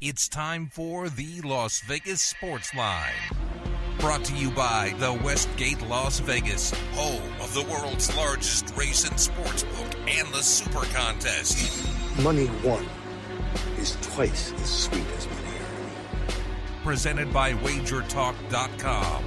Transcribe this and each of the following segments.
It's time for the Las Vegas Sportsline. Brought to you by the Westgate Las Vegas, home of the world's largest race and sportsbook and the Super Contest. Money won is twice as sweet as money earned. Presented by WagerTalk.com.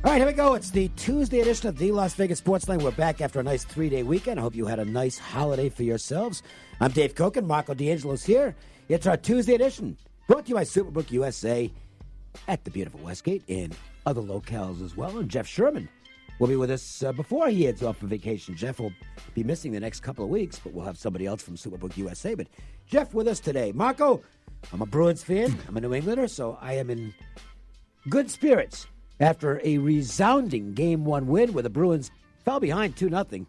All right, here we go. It's the Tuesday edition of the Las Vegas Sportsline. We're back after a nice 3-day weekend. I hope you had a nice holiday for yourselves. I'm Dave Cokin. Marco DAngelo's here. It's our Tuesday edition, brought to you by Superbook USA at the beautiful Westgate and other locales as well. And Jeff Sherman will be with us before he heads off for vacation. Jeff will be missing the next couple of weeks, but we'll have somebody else from Superbook USA. But Jeff with us today. Marco, I'm a Bruins fan. I'm a New Englander, so I am in good spirits after a resounding Game 1 win where the Bruins fell behind 2-0.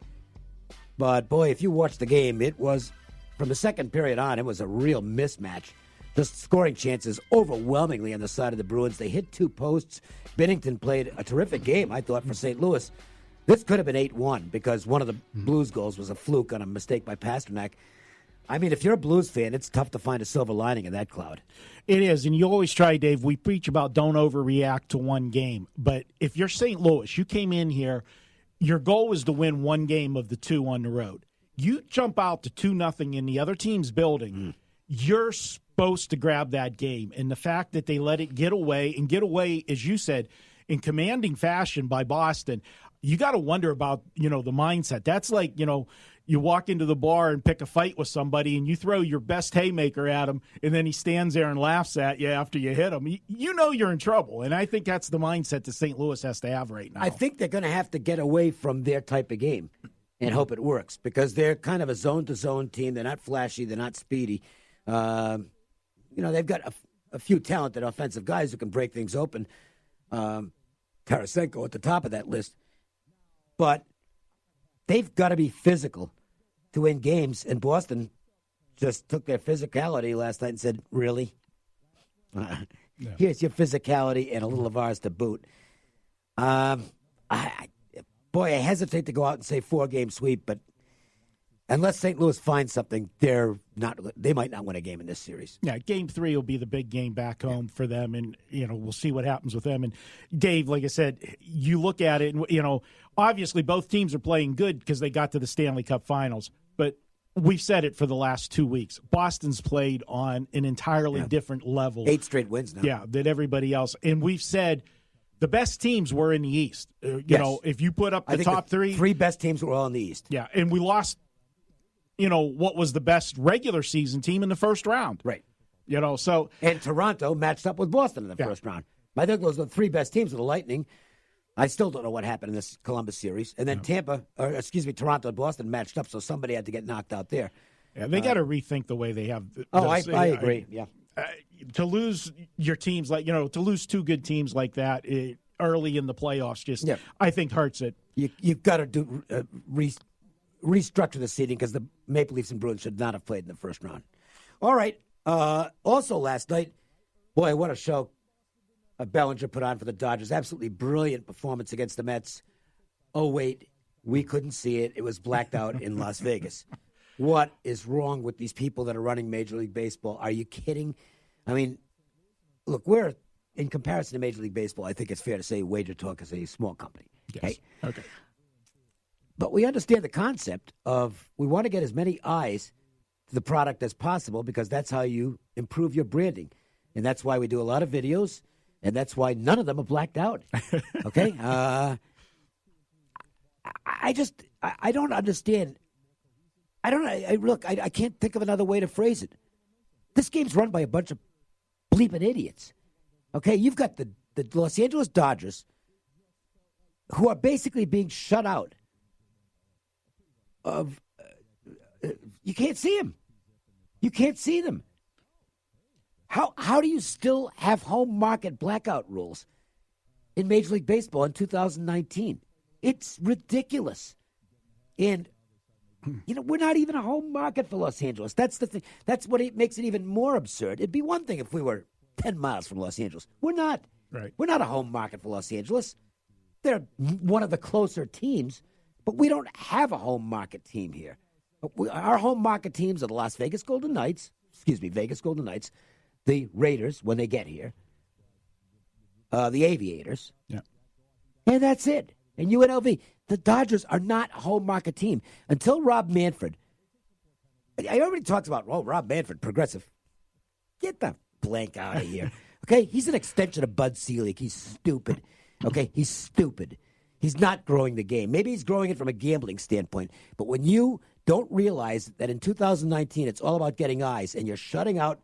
But, boy, if you watch the game, it was, from the second period on, it was a real mismatch. The scoring chances overwhelmingly on the side of the Bruins. They hit 2 posts. Binnington played a terrific game, I thought, for St. Louis. This could have been 8-1 because one of the Blues goals was a fluke on a mistake by Pasternak. I mean, if you're a Blues fan, it's tough to find a silver lining in that cloud. It is, and you always try, Dave. We preach about don't overreact to one game. But if you're St. Louis, you came in here, your goal was to win one game of the 2 on the road. You jump out to 2-0 in the other team's building, you're supposed to grab that game. And the fact that they let it get away, as you said, in commanding fashion by Boston, you got to wonder about, the mindset. That's like, you walk into the bar and pick a fight with somebody and you throw your best haymaker at him and then he stands there and laughs at you after you hit him. You know you're in trouble. And I think that's the mindset that St. Louis has to have right now. I think they're going to have to get away from their type of game and hope it works because they're kind of a zone-to-zone team. They're not flashy. They're not speedy. They've got a few talented offensive guys who can break things open. Tarasenko at the top of that list. But they've got to be physical to win games, and Boston just took their physicality last night and said, really? Here's your physicality and a little of ours to boot. I hesitate to go out and say 4-game sweep, but unless St. Louis finds something, they might not win a game in this series. Yeah, Game 3 will be the big game back home for them, and we'll see what happens with them. And Dave, like I said, you look at it, and obviously both teams are playing good because they got to the Stanley Cup Finals. But we've said it for the last 2 weeks. Boston's played on an entirely different level. 8 straight wins now. Yeah, than everybody else. And we've said the best teams were in the East. If you put up the top three. 3 best teams were all in the East. Yeah, and we lost what was the best regular season team in the first round. Right. And Toronto matched up with Boston in the first round. I think those were the 3 best teams of the Lightning. I still don't know what happened in this Columbus series. And then Toronto and Boston matched up, so somebody had to get knocked out there. Yeah, they got to rethink the way they have. I agree. To lose your teams to lose 2 good teams like that early in the playoffs, I think hurts it. You've got to do restructure the seeding because the Maple Leafs and Bruins should not have played in the first round. All right. Also last night, boy, what a show Bellinger put on for the Dodgers. Absolutely brilliant performance against the Mets. Oh, wait, we couldn't see it. It was blacked out in Las Vegas. What is wrong with these people that are running Major League Baseball? Are you kidding? I mean, look, we're, in comparison to Major League Baseball, I think it's fair to say Wager Talk is a small company. Yes. Okay. But we understand the concept of we want to get as many eyes to the product as possible because that's how you improve your branding. And that's why we do a lot of videos, and that's why none of them are blacked out. Okay? I don't understand. I can't think of another way to phrase it. This game's run by a bunch of bleeping idiots. Okay? You've got the Los Angeles Dodgers who are basically being shut out of you can't see them. You can't see them. How do you still have home market blackout rules in Major League Baseball in 2019? It's ridiculous. And we're not even a home market for Los Angeles. That's the thing. That's what makes it even more absurd. It'd be one thing if we were 10 miles from Los Angeles. We're not. Right. We're not a home market for Los Angeles. They're one of the closer teams, but we don't have a home market team here. Our home market teams are the Las Vegas Golden Knights, Vegas Golden Knights, the Raiders when they get here, the Aviators, and that's it. And UNLV. The Dodgers are not a home market team until Rob Manfred. I already talked about, Rob Manfred, progressive. Get the blank out of here. Okay? He's an extension of Bud Selig. He's stupid. Okay? He's stupid. He's not growing the game. Maybe he's growing it from a gambling standpoint. But when you don't realize that in 2019 it's all about getting eyes and you're shutting out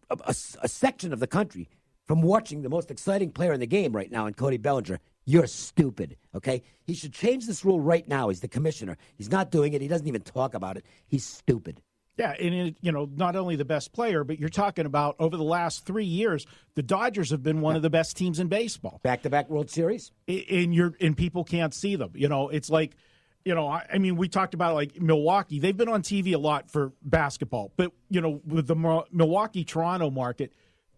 a section of the country from watching the most exciting player in the game right now in Cody Bellinger, you're stupid, okay? He should change this rule right now. He's the commissioner. He's not doing it. He doesn't even talk about it. He's stupid. Yeah, and not only the best player, but you're talking about over the last 3 years, the Dodgers have been one of the best teams in baseball. Back-to-back World Series. And people can't see them. It's like, we talked about like Milwaukee. They've been on TV a lot for basketball, but with the Milwaukee-Toronto market,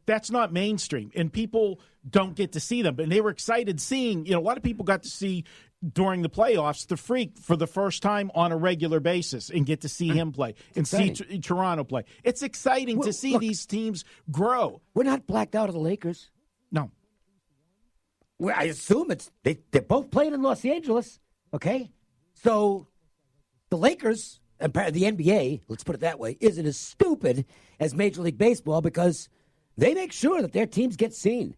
that's not mainstream, and people don't get to see them. But they were excited seeing, a lot of people got to see during the playoffs the Freak for the first time on a regular basis and get to see him play and see Toronto play. It's exciting to see these teams grow. We're not blacked out of the Lakers. No. Well, I assume they're both playing in Los Angeles, okay? So the Lakers, and the NBA, let's put it that way, isn't as stupid as Major League Baseball because they make sure that their teams get seen.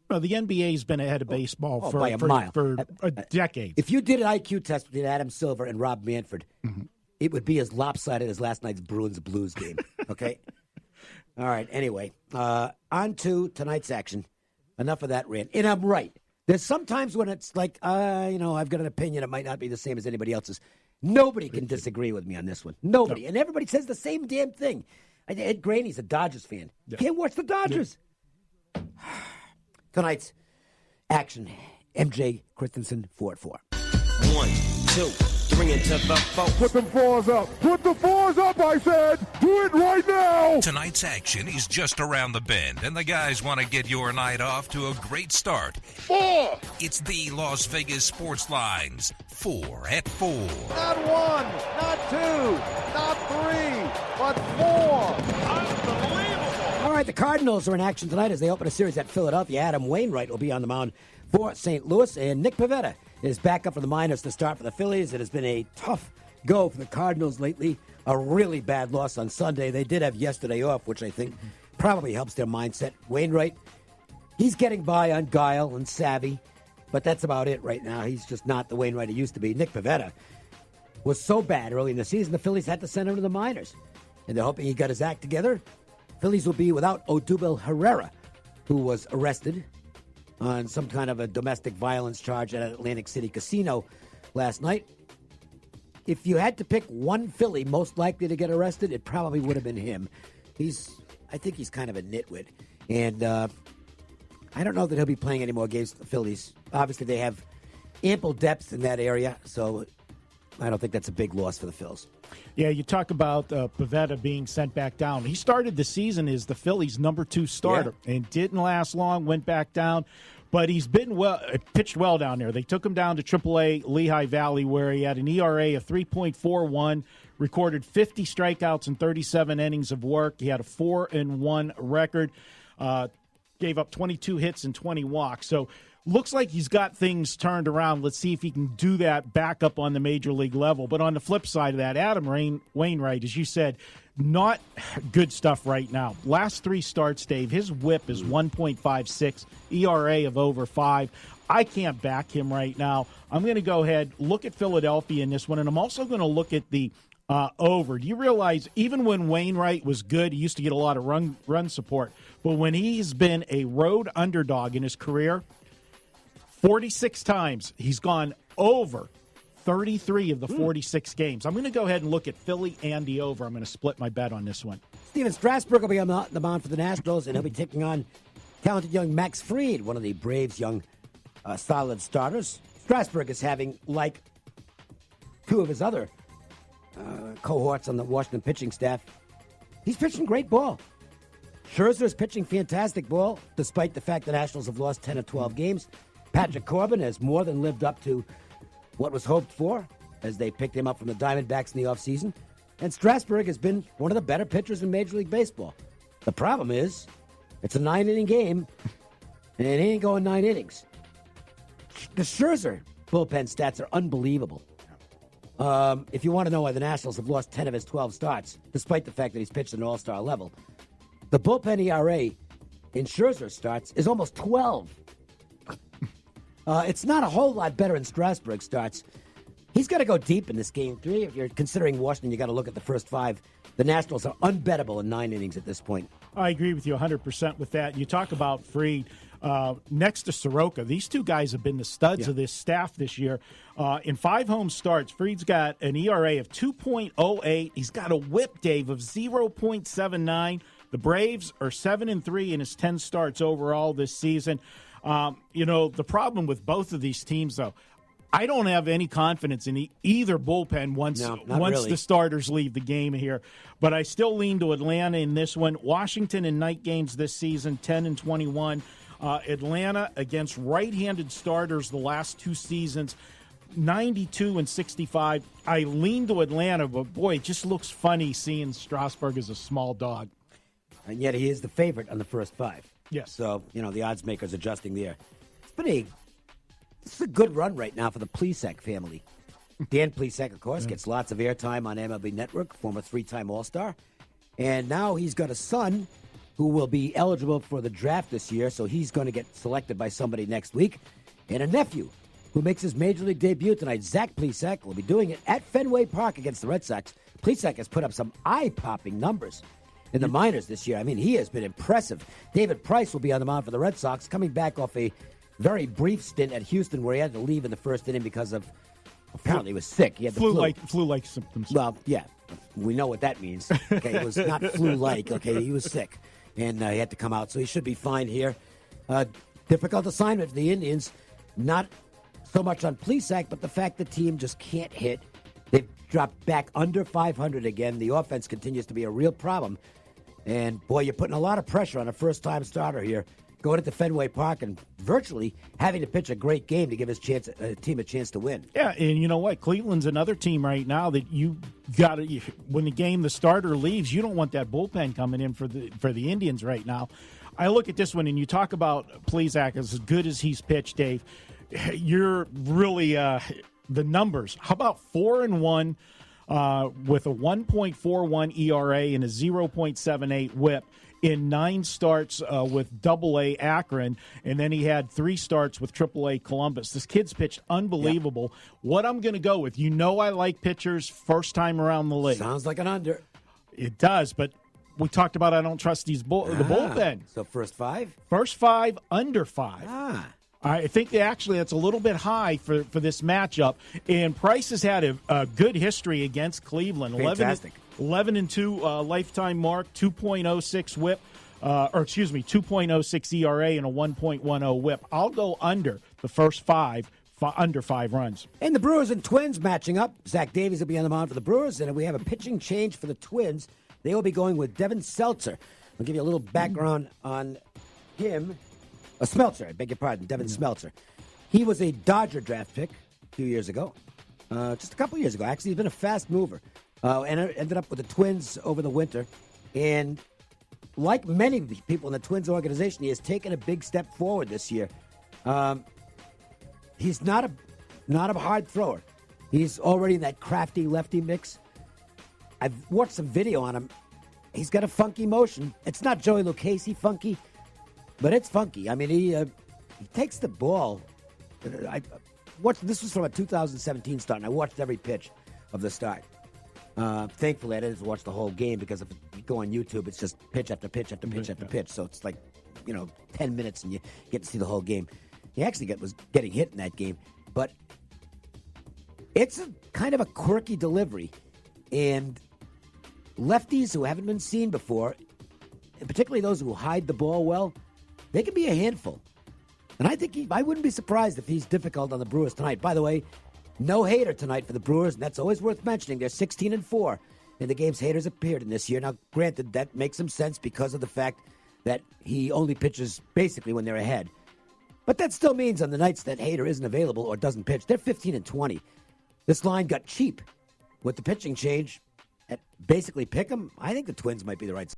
Well, the NBA's been ahead of baseball by a mile. For a decade. If you did an IQ test between Adam Silver and Rob Manfred, it would be as lopsided as last night's Bruins-Blues game, okay? All right, anyway, on to tonight's action. Enough of that rant. And I'm right. There's sometimes when it's like, I've got an opinion. It might not be the same as anybody else's. Nobody can disagree with me on this one. Nobody. No. And everybody says the same damn thing. Ed Graney's a Dodgers fan. Yeah. Can't watch the Dodgers. Yeah. Tonight's action. MJ Christensen 4-4. 1, 2, 3 into the 4. Put them fours up. Put the fours up, I said. Do it right now. Tonight's action is just around the bend, and the guys want to get your night off to a great start. 4. It's the Las Vegas Sports Line's 4 at 4. Not 1, not 2, not 3, but 4. Unbelievable. All right, the Cardinals are in action tonight as they open a series at Philadelphia. Adam Wainwright will be on the mound for St. Louis, and Nick Pivetta is back up for the minors to start for the Phillies. It has been a tough go for the Cardinals lately. A really bad loss on Sunday. They did have yesterday off, which I think probably helps their mindset. Wainwright, he's getting by on guile and savvy, but that's about it right now. He's just not the Wainwright he used to be. Nick Pivetta was so bad early in the season, the Phillies had to send him to the minors, and they're hoping he got his act together. Phillies will be without Odubel Herrera, who was arrested on some kind of a domestic violence charge at an Atlantic City casino last night. If you had to pick one Philly most likely to get arrested, it probably would have been him. I think he's kind of a nitwit. And I don't know that he'll be playing any more games for the Phillies. Obviously, they have ample depth in that area, so I don't think that's a big loss for the Phils. Yeah, you talk about Pivetta being sent back down. He started the season as the Phillies' number 2 starter and didn't last long, went back down. But he's been pitched well down there. They took him down to AAA Lehigh Valley where he had an ERA of 3.41, recorded 50 strikeouts and 37 innings of work. He had a 4-1 record, gave up 22 hits and 20 walks. So looks like he's got things turned around. Let's see if he can do that back up on the major league level. But on the flip side of that, Adam Wainwright, as you said, not good stuff right now. Last 3 starts, Dave, his whip is 1.56, ERA of over 5. I can't back him right now. I'm going to go ahead, look at Philadelphia in this one, and I'm also going to look at the over. Do you realize even when Wainwright was good, he used to get a lot of run support, but when he's been a road underdog in his career, 46 times he's gone over 33 of the 46 games. I'm going to go ahead and look at Philly and the over. I'm going to split my bet on this one. Steven Strasburg will be on the mound for the Nationals, and he'll be taking on talented young Max Fried, one of the Braves' young solid starters. Strasburg is having, like 2 of his other cohorts on the Washington pitching staff, he's pitching great ball. Scherzer's pitching fantastic ball, despite the fact the Nationals have lost 10 of 12 games. Patrick Corbin has more than lived up to what was hoped for as they picked him up from the Diamondbacks in the offseason. And Strasburg has been one of the better pitchers in Major League Baseball. The problem is, it's a 9-inning game, and it ain't going 9 innings. The Scherzer bullpen stats are unbelievable. If you want to know why the Nationals have lost 10 of his 12 starts, despite the fact that he's pitched at an all-star level, the bullpen ERA in Scherzer's starts is almost 12. It's not a whole lot better in Strasburg's starts. He's got to go deep in this game 3. If you're considering Washington, you got to look at the first 5. The Nationals are unbettable in 9 innings at this point. I agree with you 100% with that. You talk about Fried. Next to Soroka, these two guys have been the studs of this staff this year. In 5 home starts, Fried's got an ERA of 2.08. He's got a whip, Dave, of 0.79. The Braves are 7-3 in his 10 starts overall this season. The problem with both of these teams, though, I don't have any confidence in either bullpen once really. The starters leave the game here. But I still lean to Atlanta in this one. Washington in night games this season, 10-21. Atlanta against right-handed starters the last 2 seasons, 92-65. I lean to Atlanta, but boy, it just looks funny seeing Strasburg as a small dog. And yet he is the favorite on the first 5. Yes. So, the odds makers adjusting there. It's a good run right now for the Plesac family. Dan Plesac, of course, gets lots of airtime on MLB Network, former 3-time All-Star. And now he's got a son who will be eligible for the draft this year, so he's going to get selected by somebody next week. And a nephew who makes his Major League debut tonight, Zach Plesac, will be doing it at Fenway Park against the Red Sox. Plesac has put up some eye-popping numbers in the minors this year. I mean, he has been impressive. David Price will be on the mound for the Red Sox, coming back off a very brief stint at Houston where he had to leave in the first inning because of, apparently he was sick. He had the flu-like symptoms. Well, yeah, we know what that means. Okay, it was not flu-like. Okay, he was sick, and he had to come out, so he should be fine here. Difficult assignment for the Indians, not so much on Plesac, but the fact the team just can't hit. They've dropped back under 500 again. The offense continues to be a real problem. And, boy, you're putting a lot of pressure on a first-time starter here, going into Fenway Park and virtually having to pitch a great game to give his team a chance to win. Yeah, and you know what? Cleveland's another team right now that you got to, when the starter leaves, you don't want that bullpen coming in for the Indians right now. I look at this one, and you talk about Plesac as good as he's pitched, Dave. You're really the numbers. How about 4-1 with a 1.41 ERA and a 0.78 WHIP in 9 starts with AA Akron, and then he had 3 starts with AAA Columbus. This kid's pitched unbelievable. Yep. What I'm going to go with, I like pitchers first time around the league. Sounds like an under. It does, but we talked about I don't trust the bullpen. So first 5? First 5, under 5. I think that's a little bit high for this matchup. And Price has had a good history against Cleveland. Fantastic. 11-2 lifetime mark, 2.06 whip, 2.06 ERA and a 1.10 whip. I'll go under the first 5, under 5 runs. And the Brewers and Twins matching up. Zach Davies will be on the mound for the Brewers, and we have a pitching change for the Twins. They will be going with Devin Seltzer. I'll give you a little background on him. Smeltzer, I beg your pardon, Devin Smeltzer. He was a Dodger draft pick a few years ago, just a couple years ago. Actually, he's been a fast mover, and ended up with the Twins over the winter. And like many people in the Twins organization, he has taken a big step forward this year. He's not a hard thrower. He's already in that crafty lefty mix. I've watched some video on him. He's got a funky motion. It's not Joey Lucchesi funky, but it's funky. I mean, he takes the ball. This was from a 2017 start, and I watched every pitch of the start. Thankfully, I didn't watch the whole game because if you go on YouTube, it's just pitch after pitch after pitch after pitch. So it's like, 10 minutes, and you get to see the whole game. He actually was getting hit in that game. But it's a kind of a quirky delivery. And lefties who haven't been seen before, and particularly those who hide the ball well, they can be a handful. And I think I wouldn't be surprised if he's difficult on the Brewers tonight. By the way, no Hader tonight for the Brewers, and that's always worth mentioning. They're 16-4 in the games Hader's appeared in this year. Now, granted, that makes some sense because of the fact that he only pitches basically when they're ahead. But that still means on the nights that Hader isn't available or doesn't pitch, they're 15-20. This line got cheap with the pitching change. basically pick them, I think the Twins might be the right